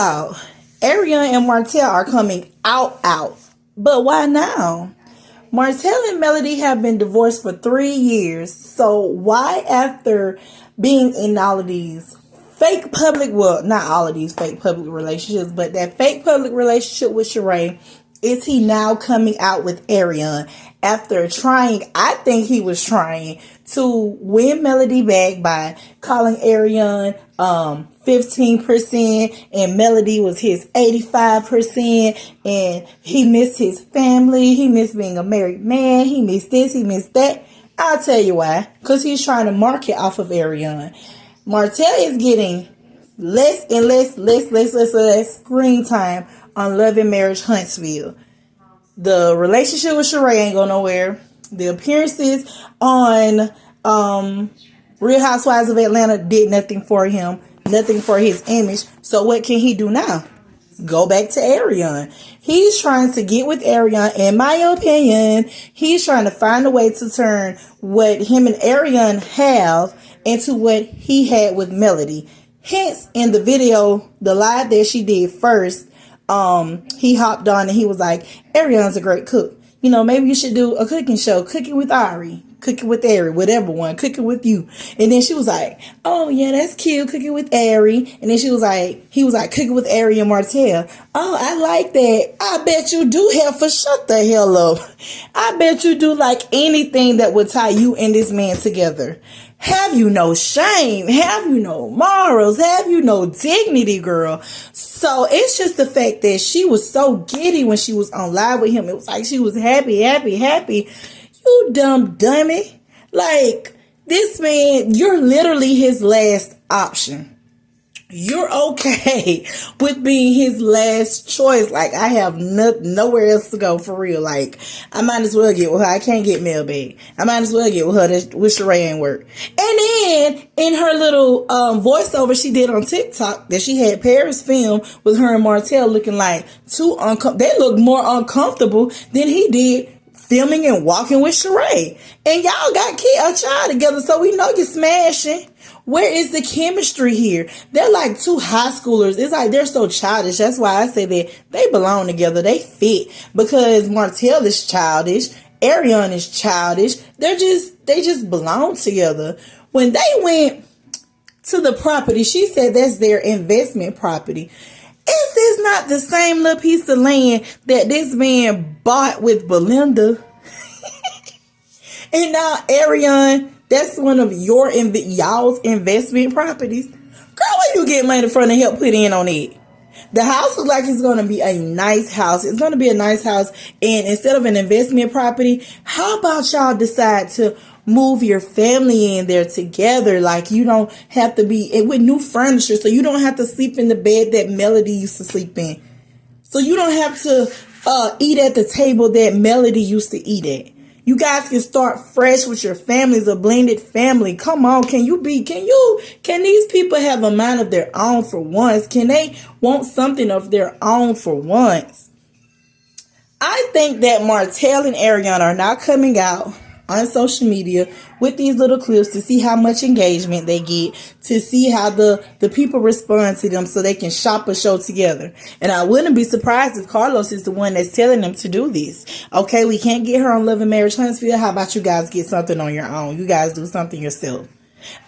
out. Arionne and Martell are coming out. But why now? Martell and Melody have been divorced for 3 years. So why, after being in all of these fake public, well, not all of these fake public relationships, but that fake public relationship with Sheree, is he now coming out with Arionne after trying, I think he was trying to win Melody back by calling Arionne 15% and Melody was his 85%, and he missed his family, he missed being a married man, he missed this, he missed that. I'll tell you why. Because he's trying to market off of Arionne. Martell is getting less and less screen time on Love and Marriage Huntsville. The relationship with Sheree ain't going nowhere. The appearances on Real Housewives of Atlanta did nothing for him, nothing for his image. So what can he do now? Go back to Arionne. He's trying to get with Arionne. In my opinion, he's trying to find a way to turn what him and Arionne have into what he had with Melody. Hence, in the video, the live that she did first, he hopped on and he was like, Arionne's a great cook. You know, maybe you should do a cooking show, Cooking with Ari, Cooking with Ari, whatever one, Cooking with You. And then she was like, oh yeah, that's cute, Cooking with Ari. And then he was like, Cooking with Ari and Martell. Oh, I like that. I bet you do shut the hell up. I bet you do like anything that would tie you and this man together. Have you no shame? Have you no morals? Have you no dignity, girl? So it's just the fact that she was so giddy when she was on live with him. It was like she was happy. You dumb dummy. Like, this man, you're literally his last option. You're okay with being his last choice. Like, I have nowhere else to go, for real. Like, I might as well get with her. I can't get mailbag. I might as well get with her. With Sheree ain't work. And then, in her little voiceover she did on TikTok that she had Paris film with her and Martell looking like they look more uncomfortable than he did filming and walking with Sheree. And y'all got a child together, so we know you're smashing. Where is the chemistry here? They're like two high schoolers. It's like they're so childish. That's why I say that they belong together. They fit, because Martell is childish. Arionne is childish. They just belong together. When they went to the property, she said that's their investment property. Is this not the same little piece of land that this man bought with Belinda? And now Arionne, that's one of y'all's investment properties. Girl, where you get money from to help put in on it? The house looks like it's going to be a nice house. It's going to be a nice house. And instead of an investment property, how about y'all decide to move your family in there together? Like, you don't have to be with new furniture, so you don't have to sleep in the bed that Melody used to sleep in. So you don't have to eat at the table that Melody used to eat at. You guys can start fresh with your families, a blended family. Come on, can these people have a mind of their own for once? Can they want something of their own for once? I think that Martell and Arionne are now coming out on social media with these little clips to see how much engagement they get, to see how the people respond to them so they can shop a show together. And I wouldn't be surprised if Carlos is the one that's telling them to do this. Okay, we can't get her on Love and Marriage Huntsville. How about you guys get something on your own? You guys do something yourself.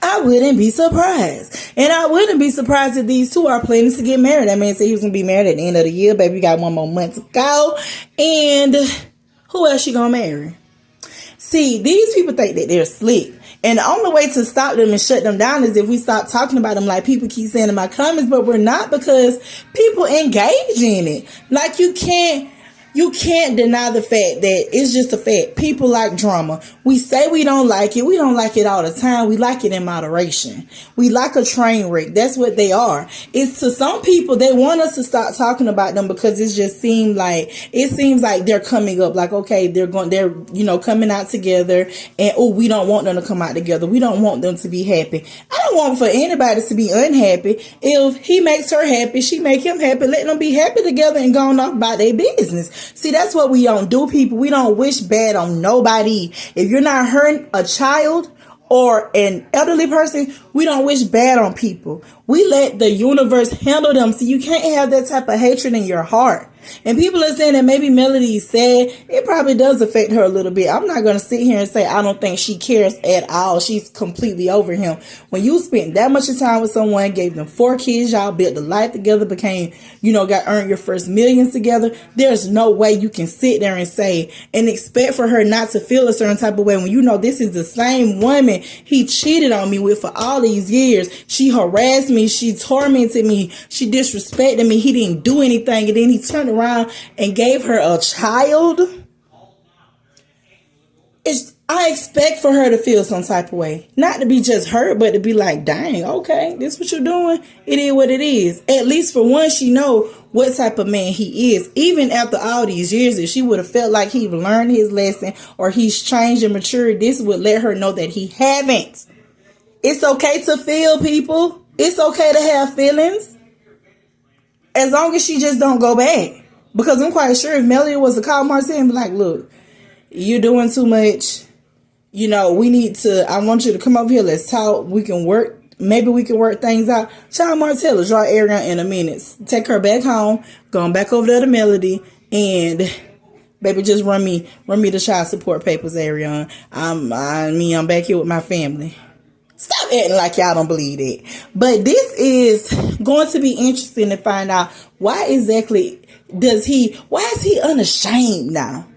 I wouldn't be surprised. And I wouldn't be surprised if these two are planning to get married. That man said he was going to be married at the end of the year. Baby, we got 1 more month to go. And who else you going to marry? See, these people think that they're slick. And the only way to stop them and shut them down is if we stop talking about them like people keep saying in my comments, but we're not, because people engage in it. Like, you can't deny the fact that it's just a fact. People like drama. We say we don't like it. We don't like it all the time. We like it in moderation. We like a train wreck. That's what they are. It's to some people, they want us to stop talking about them because it seems like they're coming up. Like, okay, they're coming out together, and we don't want them to come out together. We don't want them to be happy. I don't want for anybody to be unhappy. If he makes her happy, she make him happy. Let them be happy together and go on off about their business. See, that's what we don't do, people. We don't wish bad on nobody. If you're not hurting a child or an elderly person, we don't wish bad on people. We let the universe handle them. So you can't have that type of hatred in your heart. And people are saying that maybe Melody is sad. It probably does affect her a little bit. I'm not going to sit here and say I don't think she cares at all. She's completely over him. When you spent that much time with someone, gave them 4 kids, y'all built a life together, became, earned your first millions together, there's no way you can sit there and say and expect for her not to feel a certain type of way when you know this is the same woman he cheated on me with for all these years. She harassed me. She tormented me. She disrespected me. He didn't do anything. And then he turned around and gave her a child. I expect for her to feel some type of way. Not to be just hurt, but to be like, dang, okay, this what you're doing? It is what it is. At least for one, she know what type of man he is. Even after all these years, if she would have felt like he learned his lesson or he's changed and matured, this would let her know that he haven't. It's okay to feel, people. It's okay to have feelings. As long as she just don't go back. Because I'm quite sure if Melody was to call Martell and be like, look, you're doing too much. I want you to come over here. Let's talk. We can work. Maybe we can work things out. Child Martell will draw Arionne in a minute. Take her back home. Going back over there to Melody. And baby, just run me the child support papers, Arionne. I'm back here with my family. Stop acting like y'all don't believe it. But this is going to be interesting to find out why exactly why is he unashamed now?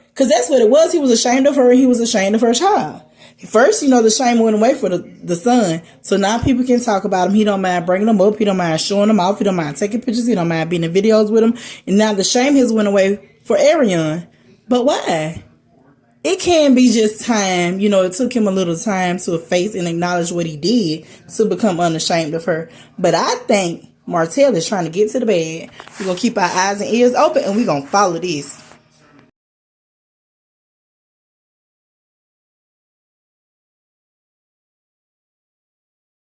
Because that's what it was. He was ashamed of her and he was ashamed of her child. First, the shame went away for the son. So now people can talk about him. He don't mind bringing them up. He don't mind showing them off. He don't mind taking pictures. He don't mind being in videos with them. And now the shame has went away for Arionne. But why? It can be just time. It took him a little time to face and acknowledge what he did to become unashamed of her. But I think Martell is trying to get to the bed. We're going to keep our eyes and ears open and we're going to follow this.